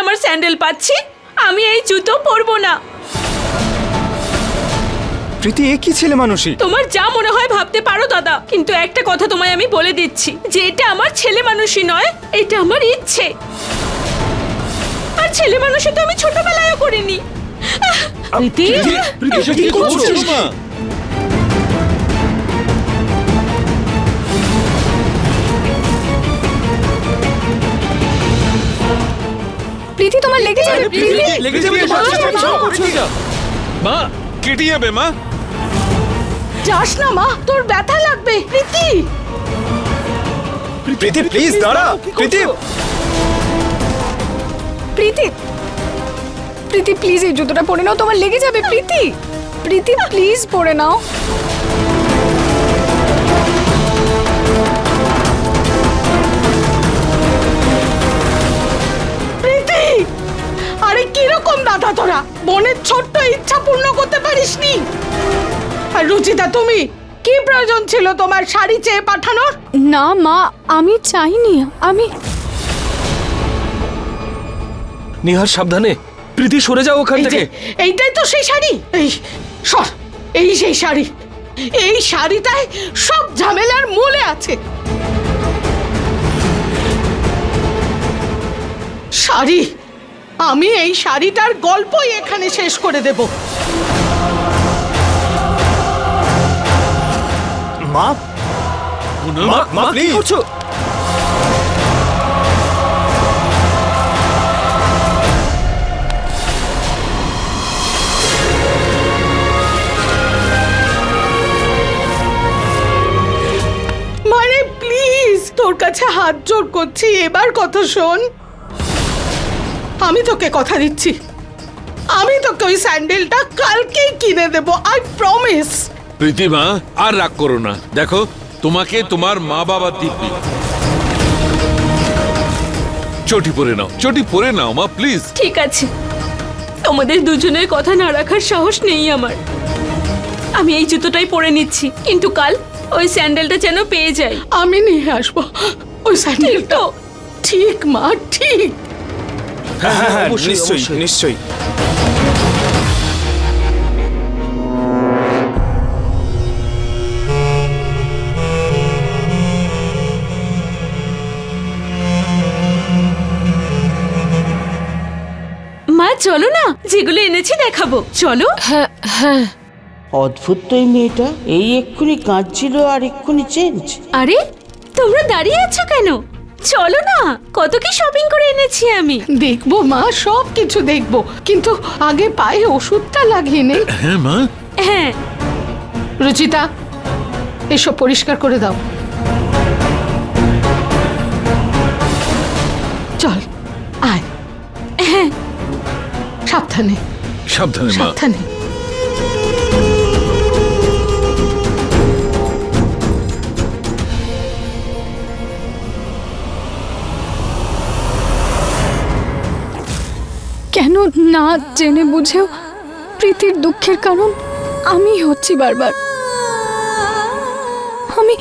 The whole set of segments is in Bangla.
আমার স্যান্ডেল পাচ্ছি, আমি এই জুতো পরবো না। প্রীতি, এ কি ছেলে মানুষই? তোমার যা মনে হয় ভাবতে পারো দাদা, কিন্তু একটা কথা তোমায় আমি বলে দিচ্ছি যে এটা আমার ছেলে মানুষই নয়, এটা আমার ইচ্ছে। আর ছেলে মানুষই তো আমি ছোটবেলায়ও করিনি। প্রীতি, কি করছো মা? প্রীতি, তোমার লেগে যাবে। প্রীতি, লেগে যাবে তো, করছো এটা? মা কেটে যাবে মা। যাস না মা, তোর ব্যথা লাগবে। প্রীতি, প্রীতি প্লিজ দাঁড়া। প্রীতি, প্রীতি, প্রীতি প্লিজ এই জুতোটা পরে নাও, তোমার লেগে যাবে। প্রীতি, প্রীতি প্লিজ পরে নাও। প্রীতি, আরে কিরকম দাদা তোরা, বোনের ছোট্ট ইচ্ছা পূর্ণ করতে পারিসনি? আর রুচিতা, তুমি কি প্রয়োজন ছিল তোমার শাড়ি চেয়ে পাঠানোর? না মা, আমি চাইনি। আমি নিহার সাবধানে, প্রীতি সরে যাও ওখান এই যে, থেকে। এইটাই তো সেই শাড়ি। এই সর, এই সেই শাড়ি। এই শাড়িটাই সব ঝামেলার মূলে আছে। শাড়ি, আমি এই শাড়িটার গল্পই এখানে শেষ করে দেব। মা মা মা কি প্লিজ। করছো? মানে প্লিজ, তোর কাছে হাত জোড় করছি, এবার কথা শোন। আমি তোকে কথা দিচ্ছি, আমি তোকে ওই স্যান্ডেলটা কালকেই কিনে দেব, আই প্রমিস। প্রীতিমা আর রাগ করো না, দেখো তোমাকে তোমার মা বাবা দিব্যি। চটি পরে নাও, চটি পরে নাও মা প্লিজ। ঠিক আছে, তোমাদের দুজনের কথা না রাখার সাহস নেই আমার। আমি এই জুতোটাই পরে নিচ্ছি, কিন্তু কাল ওই স্যান্ডেলটা যেন পেয়ে যাই। আমি নিয়ে আসবো ওই স্যান্ডেলটা। তো ঠিক মা, ঠিক। হ্যাঁ হ্যাঁ হ্যাঁ, অবশ্যই, নিশ্চয়ই অবশ্যই। নিশ্চয়ই। মা চলো না, যেগুলো এনেছি দেখাবো, চলো। হ্যাঁ হ্যাঁ, অদ্ভুত তো এই মেয়েটা, এই এক্ষুনি কাঁদছিল আর এক্ষুনি চেঞ্জ। আরে তোমরা দাঁড়িয়ে আছো কেন? চলো না, কত কি শপিং করে এনেছি আমি। দেখবো মা, সব কিছু দেখবো, কিন্তু আগে পায়ে ওষুধটা লাগিয়ে নে। হ্যাঁ মা। হ্যাঁ, রুচিতা, এসব পরিষ্কার করে দাও। চল আয়। হ্যাঁ, সাবধানে সাবধানে মা। সাবধানে। কেন না জেনে বুঝেও প্রীতির দুঃখের কারণ আমি হচ্ছি বারবার। আমি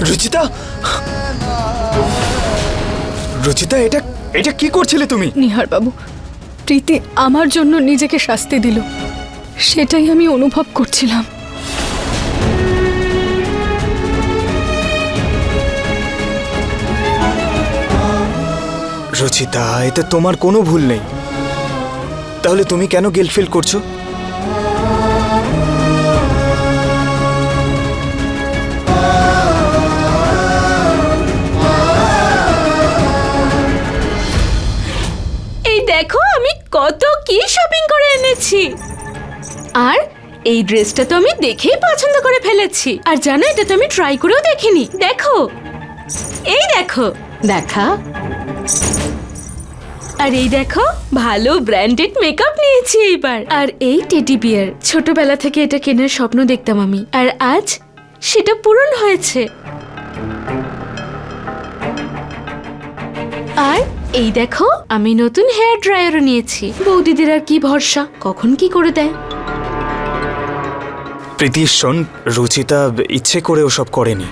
রুচিতা, রুচিতা, এটা এটা কি করছিলে তুমি? নিহার বাবু, প্রীতি আমার জন্য নিজেকে শাস্তি দিল, সেটাই আমি অনুভব করছিলাম। রুচিতা, এতে তোমার কোনো ভুল নেই। তাহলে তুমি কেন গিল্ট ফিল করছো? এই দেখো আমি কত কি শপিং করে এনেছি। আর এই ড্রেসটা তো আমি দেখেই পছন্দ করে ফেলেছি। আর জানো, এটা তো আমি ট্রাই করেও দেখিনি। দেখো, এই দেখো, দেখা। আর এই দেখো, ভালো ব্র্যান্ডেড মেকআপ নিয়েছি এইবার। আর এই টেডি বিয়ার, ছোটবেলা থেকে এটা কেনার স্বপ্ন দেখতাম আমি, আর আজ সেটা পূরণ হয়েছে। আর এই দেখো আমি নতুন হেয়ার ড্রায়ারও নিয়েছি। বৌদিদের আর কি ভরসা, কখন কি করে দেয়। প্রীতি শোন, রুচিতা ইচ্ছে করে ওসব করেনি।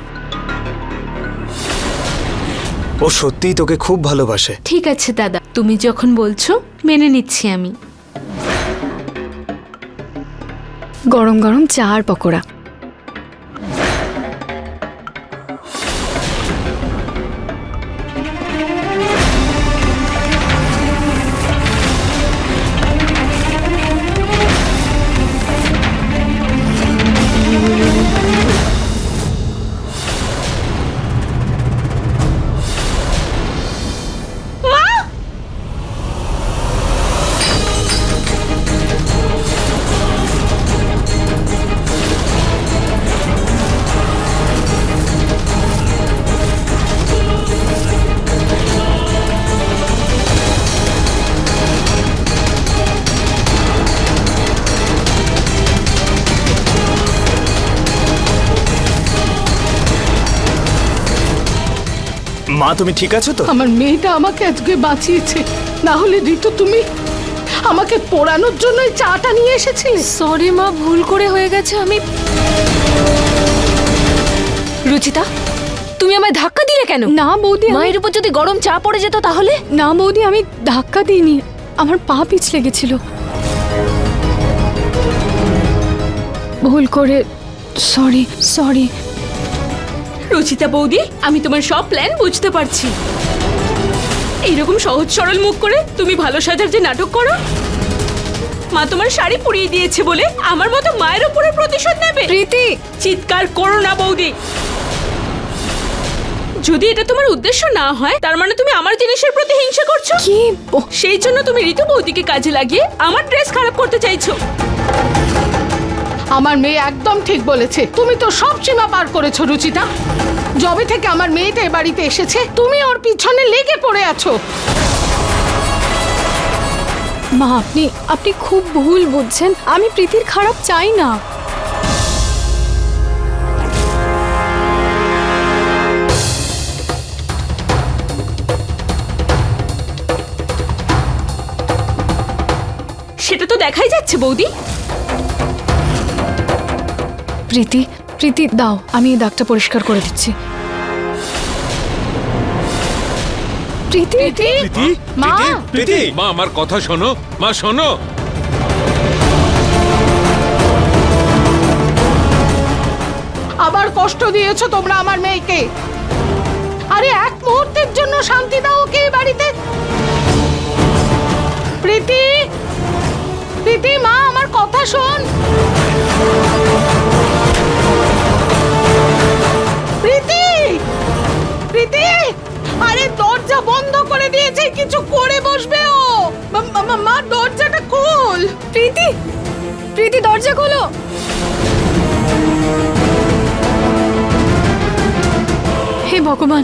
ও সত্যিই তোকে খুব ভালোবাসে। ঠিক আছে দাদা, তুমি যখন বলছো মেনে নিচ্ছি আমি। গরম গরম চা আর পকোড়া। মা তুমি ঠিক আছো তো? আমার মেয়েটা আমাকে আজকে বাঁচিয়েছে, না হলে ঋতু তুমি আমাকে পোড়ানোর জন্য এই চাটা নিয়ে এসেছিলে। সরি মা, ভুল করে হয়ে গেছে। আমি রুচিতা, তুমি আমায় ধাক্কা দিলে কেন? না বৌদি, মায়ের উপর যদি গরম চা পড়ে যেত তাহলে? না বৌদি, আমি ধাক্কা দিইনি, আমার পা পিছলে গেছিল ভুল করে। Sorry sorry. রুচিতা বৌদি, আমি তোমার সব প্ল্যান বুঝতে পারছি। এইরকম সহজ সরল মুখ করে তুমি ভালো সাজার যে নাটক করো। মা তোমার শাড়ি পরিয়ে দিয়েছে বলে আমার মতো মায়ের উপরে প্রতিশোধ নেবে? প্রীতি, চিৎকার করো না বৌদি। যদি এটা তোমার উদ্দেশ্য না হয়, তার মানে তুমি আমার জিনিসের প্রতি হিংসা করছো। কি সেই জন্য তুমি ঋতু বৌদিকে কাজে লাগিয়ে আমার ড্রেস খারাপ করতে চাইছো। আমার মেয়ে একদম ঠিক বলেছে, তুমি তো সব সীমা পার করেছো রুচিতা। যবে থেকে আমার মেয়েটা এ বাড়িতে এসেছে তুমি ওর পিছনে লেগে পড়ে আছো। মা, আপনি খুব ভুল বুঝছেন। আমি প্রীতির খারাপ চাই না। সেটা তো দেখাই যাচ্ছে বৌদি। প্রীতি, প্রীতি দাও, আমি এই দাগটা পরিষ্কার করে দিচ্ছি। প্রীতি, প্রীতি, মা! প্রীতি, মা আমার কথা শোনো, মা শোনো। আবার কষ্ট দিয়েছো তোমরা আমার মেয়েকে। আরে এক মুহূর্তের জন্য শান্তি দাও ওকে এই বাড়িতে। প্রীতি, প্রীতি মা, আমার কথা শোন। প্রীতি, প্রীতি, আরে দরজা বন্ধ করে দিয়েছে, কিছু করে বসবে ও। মা দরজাটা খোল। প্রীতি, প্রীতি দরজা খোলো। হে ভগবান,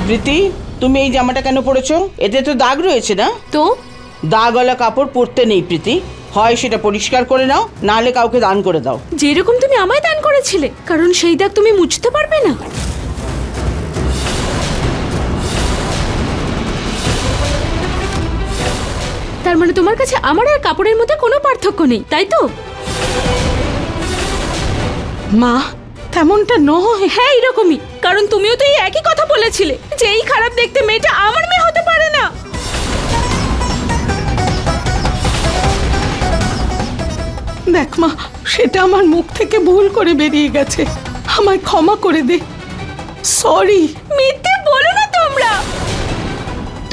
প্রীতি, তুমি এই জামাটা কেন পরেছো? এতে তো দাগ রয়েছে না? তো দাগওয়ালা কাপড় পরতে নেই প্রীতি। হয় সেটা পরিষ্কার করে নাও, নাহলে কাউকে দান করে দাও। যেরকম তুমি আমায় দান করেছিলে, কারণ সেই দাগ তুমি মুছতে পারবে না। তার মানে তোমার কাছে আমার আর কাপড়ের মধ্যে কোনো পার্থক্য নেই, তাই তো? মা তেমনটা নয়। হ্যাঁ এরকমই, কারণ তুমিও তো এই একই কথা বলেছিলে যে এই খারাপ দেখতে মেয়েটা আমার মেয়ে হতে পারে না। দেখ মা, সেটা আমার মুখ থেকে ভুল করে বেরিয়ে গেছে, আমায় ক্ষমা করে দে। সরি। মিথ্যে বলো না তোমরা।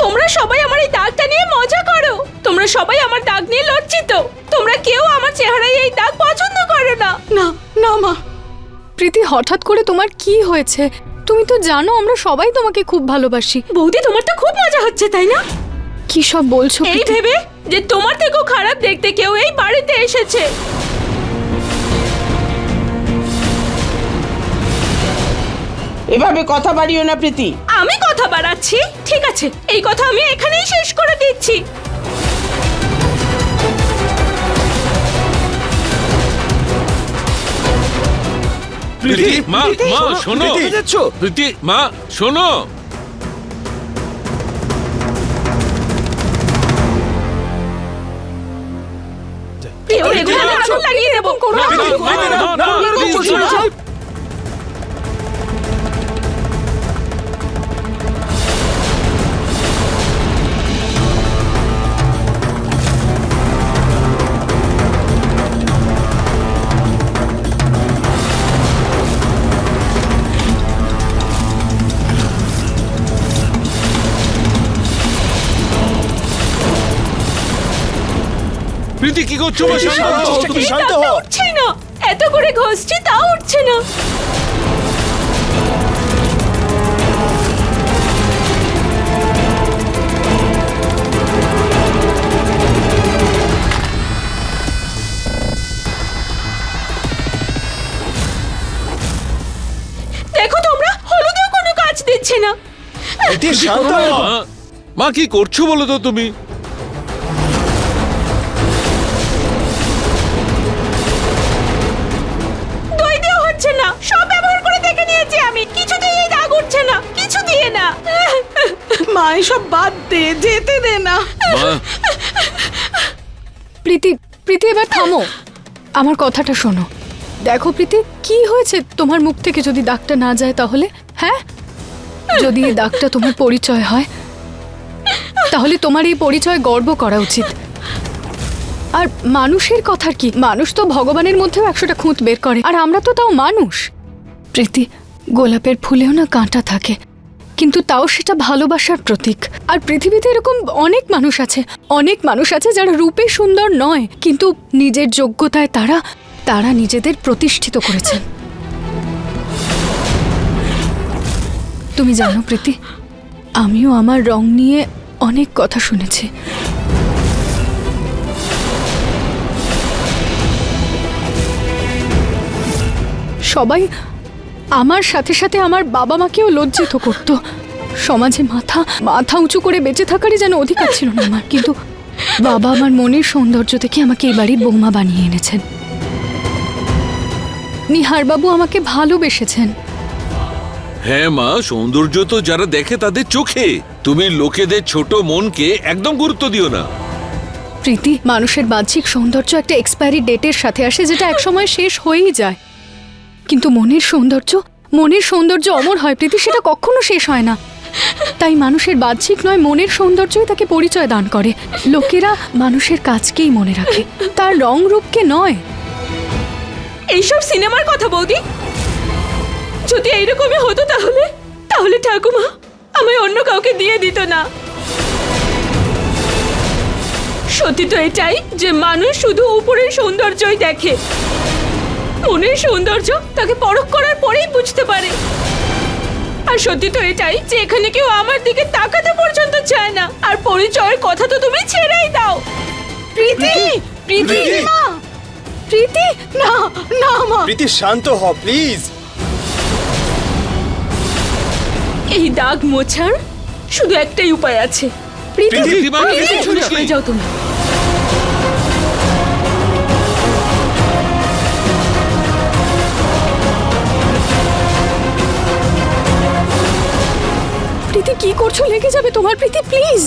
তোমরা সবাই আমার এই দাগটা নিয়ে মজা করো। তোমরা সবাই আমার দাগ নিয়ে লজ্জিত। তোমরা কেউ আমার চেহারায় এই দাগ পছন্দ করো না। না না মা। প্রীতি, হঠাৎ করে তোমার কি হয়েছে? তুমি তো জানো আমরা সবাই তোমাকে খুব ভালোবাসি। বৌদি, তোমার তো খুব মজা হচ্ছে তাই না? কি সব বলছো এই প্রীতি? ভেবে যে তোমার থেকেও খারাপ দেখতে কেউ এই বাড়িতে এসেছে। এভাবে কথা বাড়িও না প্রীতি। আমি কথা বাড়াচ্ছি? ঠিক আছে, এই কথা আমি এখানেই শেষ করে দিচ্ছি। প্রীতি মা মা শোনো, প্রীতি, যাচ্ছ? প্রীতি মা শোনো। কেউ এগুলো আগুন লাগিয়ে দেবো। না, না, না, না, না, please, প্রীতি কি করছো? মা, শান্ত হও, তুমি শান্ত দাগটা হও। উঠছেই না, এত করে ঘষছি তাও উঠছে না। দেখো তোমরা, হলুদেও কোনো কাজ দিচ্ছে না। প্রীতি শান্ত হও। মা, মা কি করছো বলো তো তুমি? দই দেওয়া হচ্ছে না, সব ব্যবহার করে দেখে নিয়েছি আমি, কিছুতেই এই দাগ উঠছে না, কিছু দিয়ে না। মা এসব বাদ দে, যেতে দে না। মা প্রীতি, প্রীতি এবার থামো, আমার কথাটা শোনো। দেখো প্রীতি, কি হয়েছে? তোমার মুখ থেকে যদি দাগটা না যায় তাহলে? হ্যাঁ, যদি এই দাগটা তোমার পরিচয় হয় তাহলে তোমার এই পরিচয় গর্ব করা উচিত। আর মানুষের কথার কি, মানুষ তো ভগবানের মধ্যেও 100টা খুঁত বের করে, আর আমরা তো তাও মানুষ। প্রীতি, গোলাপের ফুলেও না কাঁটা থাকে, কিন্তু তাও সেটা ভালোবাসার প্রতীক। আর পৃথিবীতে এরকম অনেক মানুষ আছে, অনেক মানুষ আছে যারা রূপে সুন্দর নয়, কিন্তু নিজের যোগ্যতায় তারা তারা নিজেদের প্রতিষ্ঠিত করেছেন। তুমি জানো প্রীতি, আমিও আমার রং নিয়ে অনেক কথা শুনেছি। সবাই আমার সাথে সাথে আমার বাবা মাকেও লজ্জিত করত। সমাজে মাথা মাথা উঁচু করে বেঁচে থাকারই যেন অধিকার ছিল না আমার। কিন্তু বাবা আমার মনের সৌন্দর্য দেখে আমাকে এই বাড়ির বৌমা বানিয়ে এনেছেন। নিহার বাবু আমাকে ভালোবেসেছেন। হ্যাঁ মা, সৌন্দর্য তো যারা দেখে তাদের চোখে। তুমি লোকেদের ছোট মনকে একদম গুরুত্ব দিও না। প্রীতি, মানুষের বাহ্যিক সৌন্দর্য একটা এক্সপায়ারি ডেটের সাথে আসে, যেটা একসময় শেষ হয়েই যায়। কিন্তু মনের সৌন্দর্য অমর হয় প্রীতি, সেটা কখনো শেষ হয় না। তাই মানুষের বাহ্যিক নয়, মনের সৌন্দর্যই তাকে পরিচয় দান করে। লোকেরা মানুষের কাজকেই মনে রাখে, তার রং রূপকে নয়। এইসব সিনেমার কথা বৌদি, যদি এইরকমই হতো তাহলে তাহলে ঠাকুমা আমায় অন্য কাউকে দিয়ে দিত না। সত্যি তো এটাই যে মানুষ শুধু উপরের সৌন্দর্যই দেখে, মনের সৌন্দর্য তাকে পরখ করার পরেই বুঝতে পারে। আর সত্যি তো এটাই যে এখানে কেউ আমার দিকে তাকাতে পর্যন্ত চায় না। আর পরিচয়ের কথা তো তুমি ছেড়েই দাও। প্রীতি, প্রীতি, মা, প্রীতি, না না মা। প্রীতি শান্ত হও প্লিজ। এই দাগ মোছার শুধু একটাই উপায় আছে। প্রীতি, প্রীতি, মা, প্রীতি, প্রীতি, সরে যাও তুমি। প্রীতি কি করছো? লেগে যাবে তোমার। প্রীতি প্লিজ।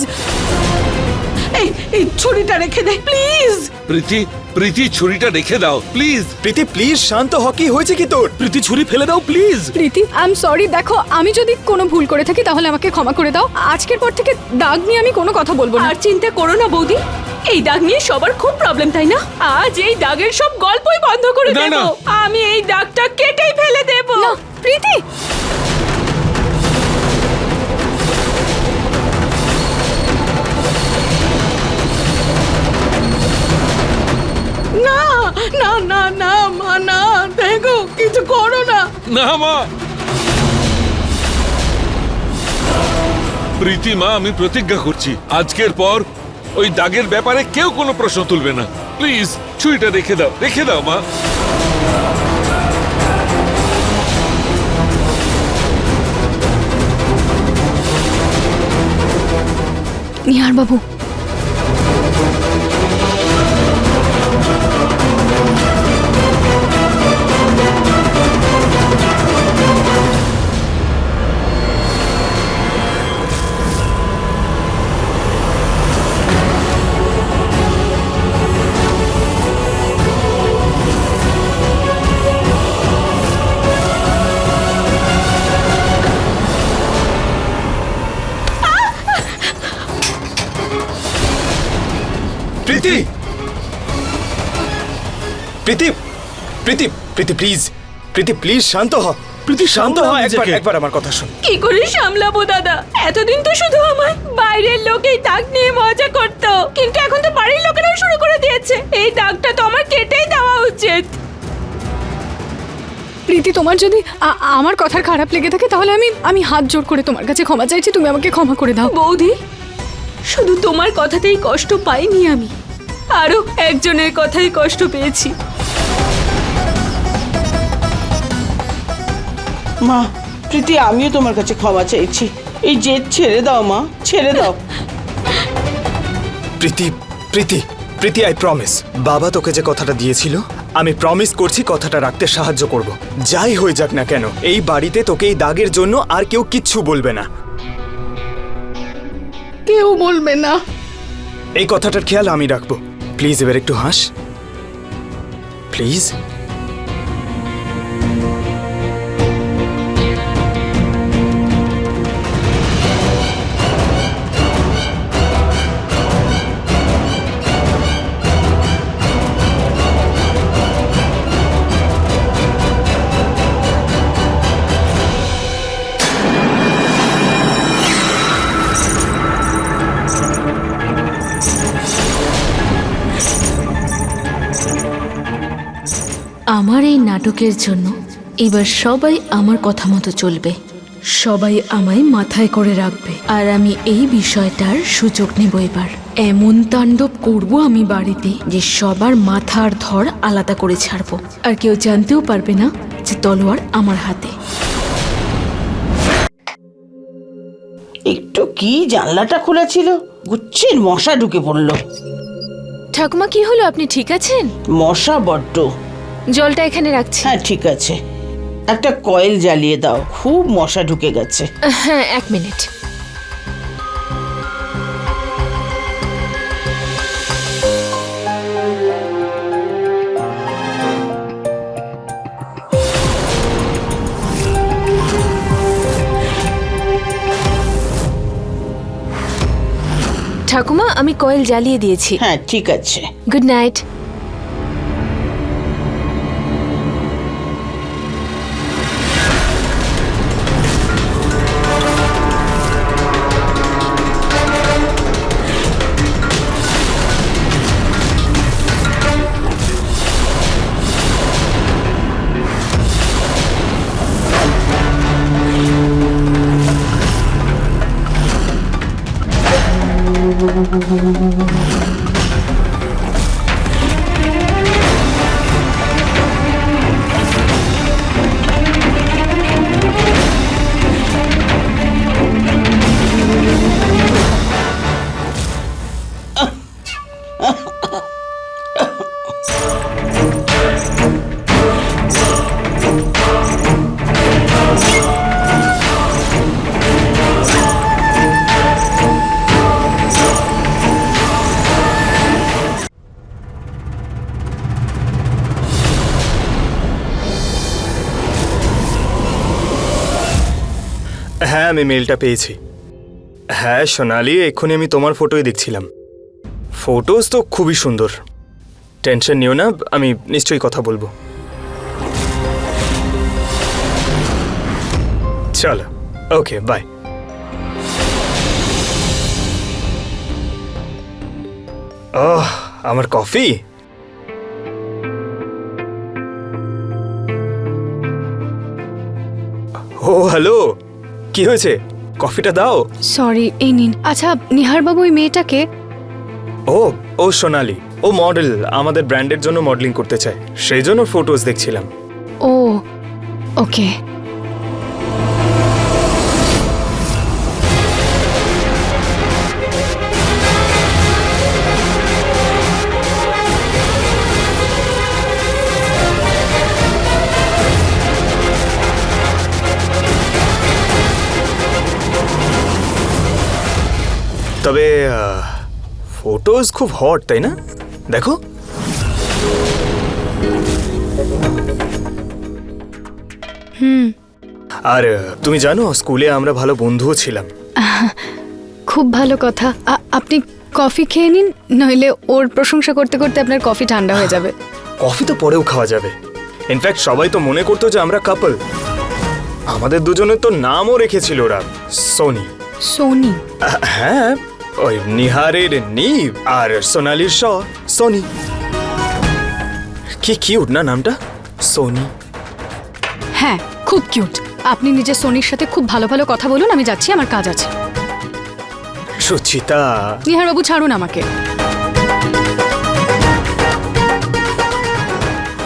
এই ছুরিটা রেখে দে প্লিজ। প্রীতি, প্রীতি ছুরিটা রেখে দাও প্লিজ। প্রীতি প্লিজ শান্ত হ, কি হয়েছে কি তোর? প্রীতি ছুরি ফেলে দাও please. Preeti, I am sorry. দেখো, আমি যদি কোনো ভুল করে থাকি তাহলে আমাকে ক্ষমা করে দাও। আজকের পর থেকে দাগ নিয়ে আমি কোনো কথা বলবো না। আর চিন্তা করো না বৌদি, এই দাগ নিয়ে সবার খুব প্রবলেম, তাই না? আজ এই দাগের সব গল্পই বন্ধ করে না, দেব। না। আমি এই দাগটা কেটেই ফেলে দেব। না প্রীতি, না না না না মা, না, দেখো কিছু করো না। না মা, প্রীতিমা, আমি প্রতিজ্ঞা করছি আজকের পর ওই দাগের ব্যাপারে কেউ কোনো প্রশ্ন তুলবে না। প্লিজ ছুরিটা রেখে দাও মা। নিহার বাবু, প্রীতি প্রীতি প্রীতি প্রীতি প্লিজ, প্রীতি প্লিজ শান্ত হ। প্রীতি শান্ত হ, একবার আমার কথা শোন। কি করে সামলাবো দাদা? এতদিন তো শুধু আমার বাইরের লোকেই দাগ নিয়ে মজা করতো, কিন্তু এখন তো বাড়ির লোকেরাও শুরু করে দিয়েছে। এই দাগটা তো আমার কেটেই দেওয়া উচিত। প্রীতি, তোমার যদি আমার কথার খারাপ লেগে থাকে তাহলে আমি হাত জোড় করে তোমার কাছে ক্ষমা চাইছি, তুমি আমাকে ক্ষমা করে দাও। বৌদি, শুধু তোমার কথাতেই কষ্ট পাইনি আমি, আরো একজনের কথাই কষ্ট পেয়েছি। মা প্রীতি, আমিও তোমার কাছে ক্ষমা চাইছি। এই জেদ ছেড়ে দাও মা, ছেড়ে দাও। প্রীতি প্রীতি প্রীতি, আই প্রমিস, বাবা তোকে যে কথাটা দিয়েছিল আমি প্রমিস করছি কথাটা রাখতে সাহায্য করব। যাই হয়ে যাক না কেন, এই বাড়িতে তোকে এই দাগের জন্য আর কেউ কিচ্ছু বলবে না। কেউ বলবে না। এই কথাটার খেয়াল আমি রাখবো। প্লিজ এবার একটু হাস, প্লিজ। আমার এই নাটকের জন্য এবার সবাই আমার কথা মতো চলবে, সবাই আমায় মাথায় করে রাখবে, আর আমি এই বিষয়টার সুযোগ নেব। এবার এমন তাণ্ডব করব আমি বাড়িতে যে সবার মাথা আর ধর আলাদা করে ছাড়বো, আর কেউ জানতেও পারবে না যে তলোয়ার আমার হাতে। একটু কি জানলাটা খোলা ছিল, গুচ্ছের মশা ঢুকে পড়লো। ঠাকুমা, কি হলো? আপনি ঠিক আছেন? মশা বড্ড। জলটা এখানে রাখছি। হ্যাঁ ঠিক আছে, একটা কয়েল জ্বালিয়ে দাও, খুব মশা ঢুকে গেছে। হ্যাঁ, 1 মিনিট। ঠাকুমা, আমি কয়েল জ্বালিয়ে দিয়েছি। হ্যাঁ ঠিক আছে। Good night. হ্যাঁ, আমি মেলটা পেয়েছি। হ্যাঁ সোনালি, এক্ষুনি আমি তোমার ফটোই দেখছিলাম। ফটোস তো খুবই সুন্দর, টেনশন নিও না, আমি নিশ্চয়ই কথা বলবো। চলো, ওকে, বাই। ওহ, আমার কফি। ও হ্যালো, কি হয়েছে? কফিটা দাও। সরি, এই নিন। আচ্ছা নিহার বাবু, ওই মেয়েটাকে? ও ও সোনালি, ও মডেল, আমাদের ব্র্যান্ডের জন্য মডেলিং করতে চায়, সেই জন্য ফটোজ দেখছিলাম। ও ওকে। তবে ফটোজ খুব হট, তাই না? দেখো। আর তুমি জানো, স্কুলে আমরা ভালো বন্ধুও ছিলাম। খুব ভালো কথা। আপনি কফি খেয়ে নিন, নইলে ওর প্রশংসা করতে করতে আপনার কফি ঠান্ডা হয়ে যাবে। কফি তো পরেও খাওয়া যাবে। ইনফ্যাক্ট সবাই তো মনে করতো যে আমরা কাপল। আমাদের দুজনের তো নামও রেখেছিল ওরা, সোনি। সোনি? হ্যাঁ, ওই নিহারের নিভ আর সোনালির সোনি। কি কিউট না নামটা, সোনি। হ্যাঁ, খুব কিউট। আপনি নিজের সোনির সাথে খুব ভালো ভালো কথা বলুন, আমি যাচ্ছি, আমার কাজ আছে। সুচিতা। নিহার বাবু ছাড়ুন আমাকে।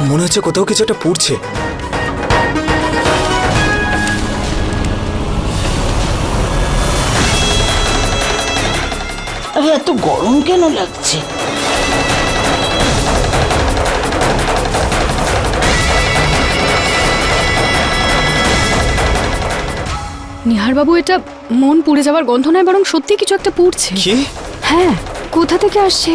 মনে হচ্ছে কোথাও কিছু একটা পুড়ছে। আরে এত গরম কেন লাগছে? নিহার বাবু, এটা মন পুড়ে যাওয়ার গন্ধ নয়, বরং সত্যি কিছু একটা পুড়ছে। কি? হ্যাঁ, কোথা থেকে আসছে